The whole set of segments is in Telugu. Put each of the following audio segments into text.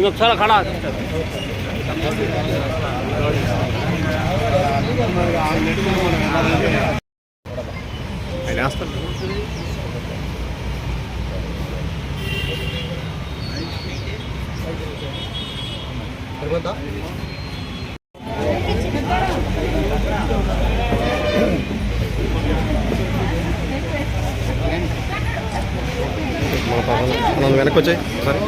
ఒకసారి ఖడా నన్ను వెనక్కి వచ్చాయి సరే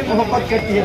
मोहब्बत करती है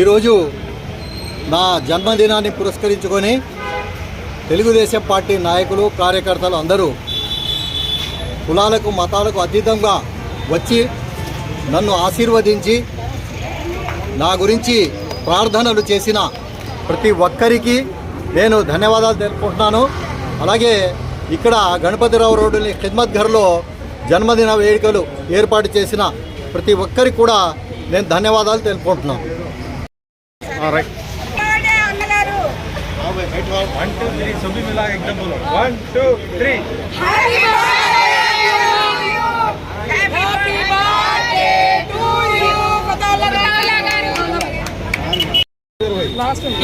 ఈరోజు నా జన్మదినాన్ని పురస్కరించుకొని తెలుగుదేశం పార్టీ నాయకులు కార్యకర్తలు అందరూ కులాలకు మతాలకు అతీతంగా వచ్చి నన్ను ఆశీర్వదించి నా గురించి ప్రార్థనలు చేసిన ప్రతి ఒక్కరికి నేను ధన్యవాదాలు తెలుపుకుంటున్నాను. అలాగే ఇక్కడ గణపతిరావు రోడ్డుని ఖిద్మత్ ఘర్లో జన్మదిన వేడుకలు ఏర్పాటు చేసిన ప్రతి ఒక్కరికి కూడా నేను ధన్యవాదాలు తెలుపుకుంటున్నాను.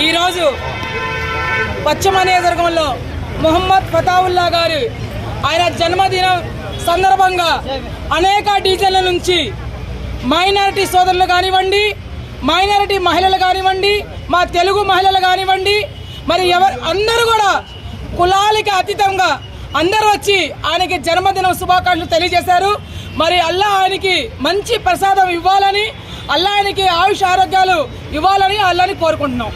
ఈరోజు పశ్చిమ నియోజకవర్గంలో మొహమ్మద్ ఫతావుల్లా గారు ఆయన జన్మదినం సందర్భంగా అనేక డివిజన్ల నుంచి మైనారిటీ సోదరులు కానివ్వండి, మైనారిటీ మహిళలు కానివ్వండి, మా తెలుగు మహిళలు కానివ్వండి, మరి అందరూ కూడా కులాలకి అతీతంగా అందరూ వచ్చి ఆయనకి జన్మదినం శుభాకాంక్షలు తెలియజేశారు. మరి అల్లా ఆయనకి మంచి ప్రసాదం ఇవ్వాలని, అల్లా ఆయనకి ఆయుష్ ఆరోగ్యాలు ఇవ్వాలని అల్లాని కోరుకుంటున్నాం.